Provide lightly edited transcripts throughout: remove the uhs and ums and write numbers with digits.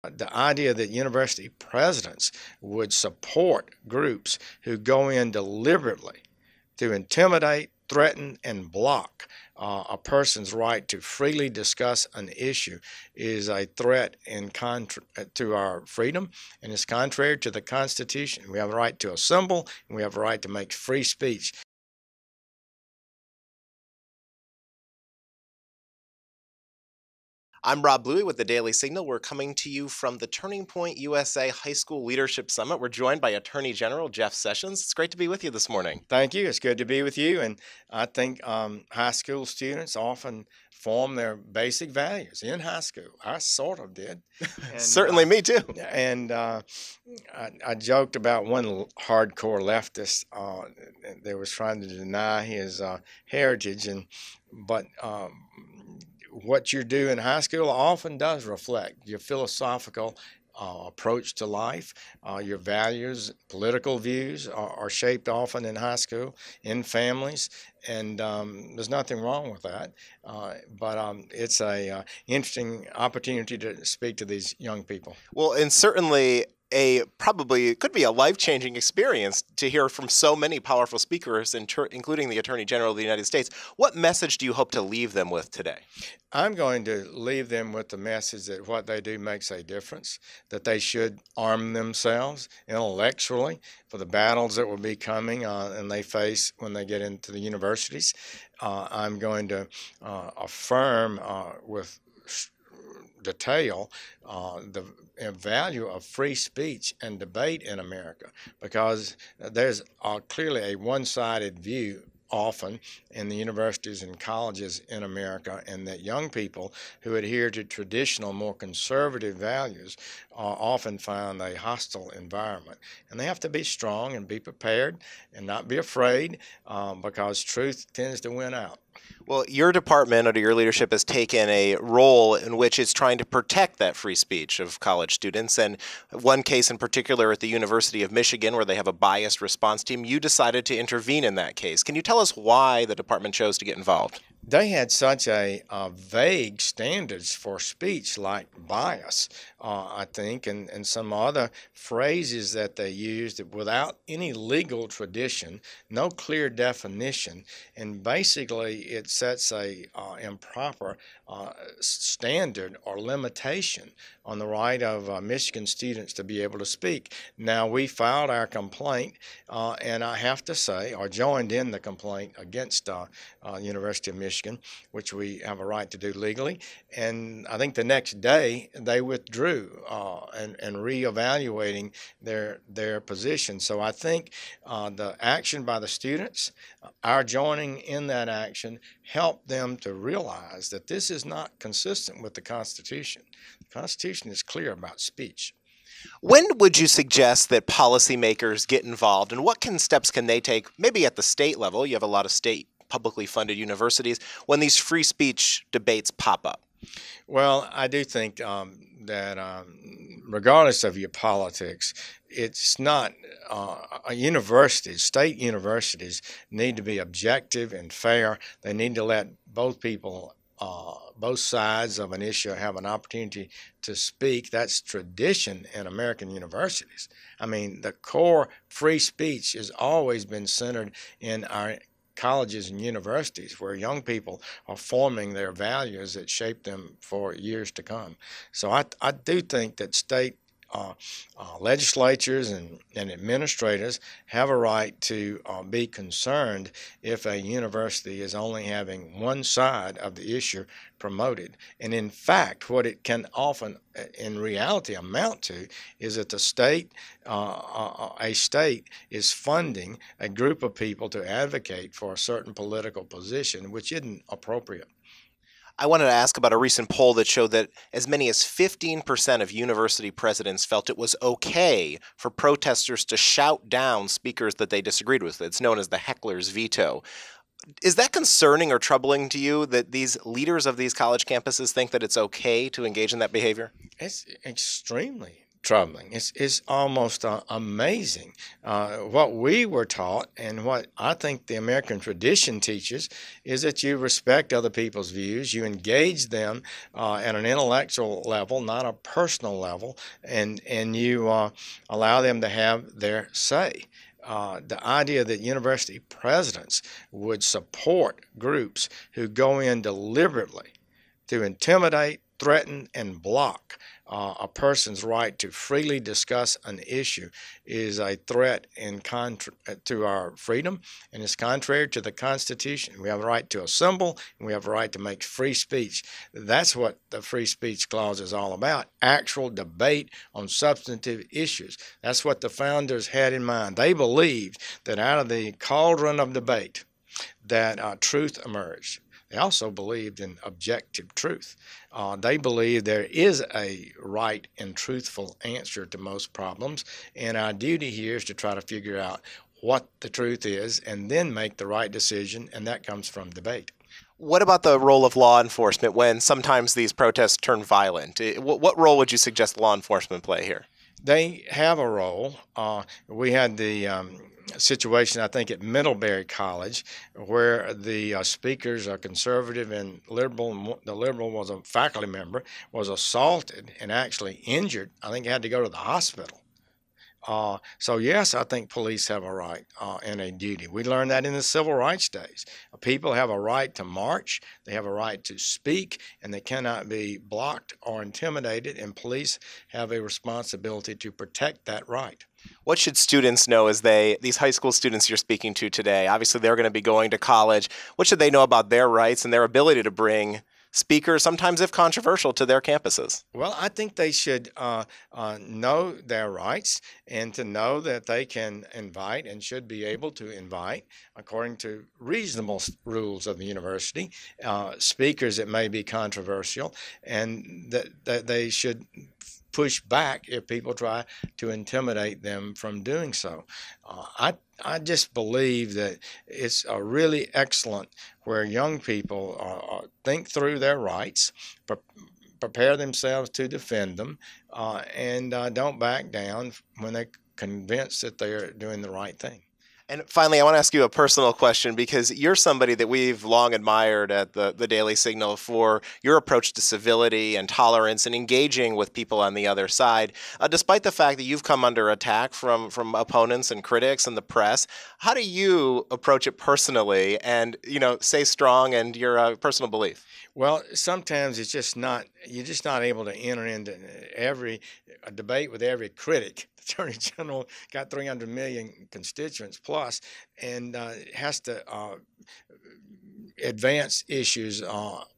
The idea that university presidents would support groups who go in deliberately to intimidate, threaten, and block a person's right to freely discuss an issue is a threat to our freedom, and it's contrary to the Constitution. We have a right to assemble, and we have a right to make free speech. I'm Rob Bluey with the Daily Signal. We're coming to you from the Turning Point USA High School Leadership Summit. We're joined by Attorney General Jeff Sessions. It's great to be with you this morning. Thank you. It's good to be with you. And I think high school students often form their basic values in high school. I sort of did. And, Certainly, me too. And I joked about one hardcore leftist that was trying to deny his heritage, but what you do in high school often does reflect your philosophical approach to life. Your values, political views are shaped often in high school, in families, and there's nothing wrong with that. But it's a interesting opportunity to speak to these young people. Well, and certainly probably could be a life-changing experience to hear from so many powerful speakers, including the Attorney General of the United States. What message do you hope to leave them with today? I'm going to leave them with the message that what they do makes a difference, that they should arm themselves intellectually for the battles that will be coming and they face when they get into the universities. I'm going to affirm with detail the value of free speech and debate in America, because there's clearly a one-sided view often in the universities and colleges in America, and that young people who adhere to traditional, more conservative values often find a hostile environment. And they have to be strong and be prepared and not be afraid, because truth tends to win out. Well, your department, under your leadership, has taken a role in which it's trying to protect that free speech of college students. And one case in particular at the University of Michigan, where they have a biased response team, you decided to intervene in that case. Can you tell us why the department chose to get involved? They had such a vague standards for speech, like bias, I think, and some other phrases that they used without any legal tradition, no clear definition, and basically it sets a improper standard or limitation on the right of Michigan students to be able to speak. Now, we filed our complaint, and I have to say, or joined in the complaint against University of Michigan, which we have a right to do legally. And I think the next day they withdrew and reevaluating their position. So I think the action by the students, our joining in that action, helped them to realize that this is not consistent with the Constitution. The Constitution is clear about speech. When would you suggest that policymakers get involved, and what steps can they take, maybe at the state level? You have a lot of state publicly funded universities, when these free speech debates pop up? Well, I do think that regardless of your politics, it's not state universities need to be objective and fair. They need to let both people, both sides of an issue, have an opportunity to speak. That's tradition in American universities. I mean, the core free speech has always been centered in our colleges and universities, where young people are forming their values that shape them for years to come. So I do think that state legislatures and administrators have a right to be concerned if a university is only having one side of the issue promoted. And in fact, what it can often, in reality, amount to is that a state is funding a group of people to advocate for a certain political position, which isn't appropriate. I wanted to ask about a recent poll that showed that as many as 15% of university presidents felt it was okay for protesters to shout down speakers that they disagreed with. It's known as the heckler's veto. Is that concerning or troubling to you that these leaders of these college campuses think that it's okay to engage in that behavior? It's extremely troubling. It's almost amazing. What we were taught, and what I think the American tradition teaches, is that you respect other people's views, you engage them at an intellectual level, not a personal level, and you allow them to have their say. The idea that university presidents would support groups who go in deliberately to intimidate, threaten, and block a person's right to freely discuss an issue is a threat to our freedom, and it's contrary to the Constitution. We have a right to assemble, and we have a right to make free speech. That's what the Free Speech Clause is all about, actual debate on substantive issues. That's what the founders had in mind. They believed that out of the cauldron of debate that truth emerged. They also believed in objective truth. They believed there is a right and truthful answer to most problems, and our duty here is to try to figure out what the truth is and then make the right decision, and that comes from debate. What about the role of law enforcement when sometimes these protests turn violent? What role would you suggest law enforcement play here? They have a role. We had the situation, I think, at Middlebury College, where the speakers are conservative and liberal. The liberal was a faculty member, was assaulted and actually injured. I think had to go to the hospital. So yes, I think police have a right and a duty. We learned that in the civil rights days. People have a right to march, they have a right to speak, and they cannot be blocked or intimidated, and police have a responsibility to protect that right. What should students know as these high school students you're speaking to today? Obviously, they're going to be going to college. What should they know about their rights and their ability to bring speakers, sometimes if controversial, to their campuses? Well, I think they should know their rights and to know that they can invite and should be able to invite, according to reasonable rules of the university, speakers that may be controversial, and that they should push back if people try to intimidate them from doing so. I just believe that it's really excellent where young people think through their rights, prepare themselves to defend them, and don't back down when they're convinced that they're doing the right thing. And finally, I want to ask you a personal question because you're somebody that we've long admired at the Daily Signal for your approach to civility and tolerance and engaging with people on the other side. Despite the fact that you've come under attack from opponents and critics and the press, how do you approach it personally and, stay strong in your personal belief? Well, sometimes it's just not, you're just not able to enter into every debate with every critic. The Attorney General got 300 million constituents plus and has to advance issues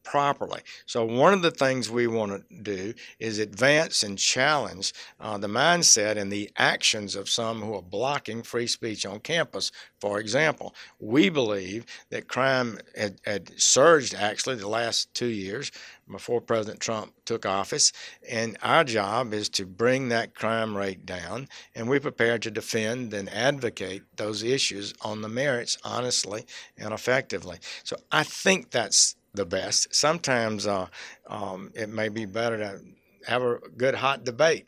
properly. So one of the things we want to do is advance and challenge the mindset and the actions of some who are blocking free speech on campus. For example, we believe that crime had surged actually the last 2 years before President Trump took office, and our job is to bring that crime rate down, and we're prepared to defend and advocate those issues on the merits honestly and effectively. So I think that's the best. Sometimes it may be better to have a good hot debate,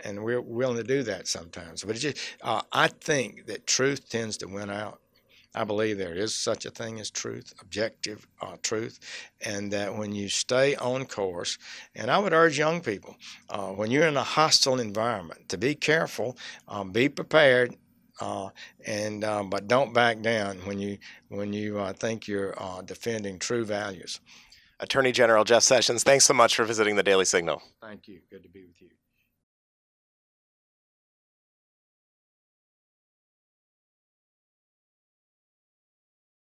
and we're willing to do that sometimes. But it's just, I think that truth tends to win out. I believe there is such a thing as truth, objective truth, and that when you stay on course, and I would urge young people, when you're in a hostile environment, to be careful, be prepared, but don't back down when you think you're defending true values. Attorney General Jeff Sessions, thanks so much for visiting the Daily Signal. Thank you. Good to be with you.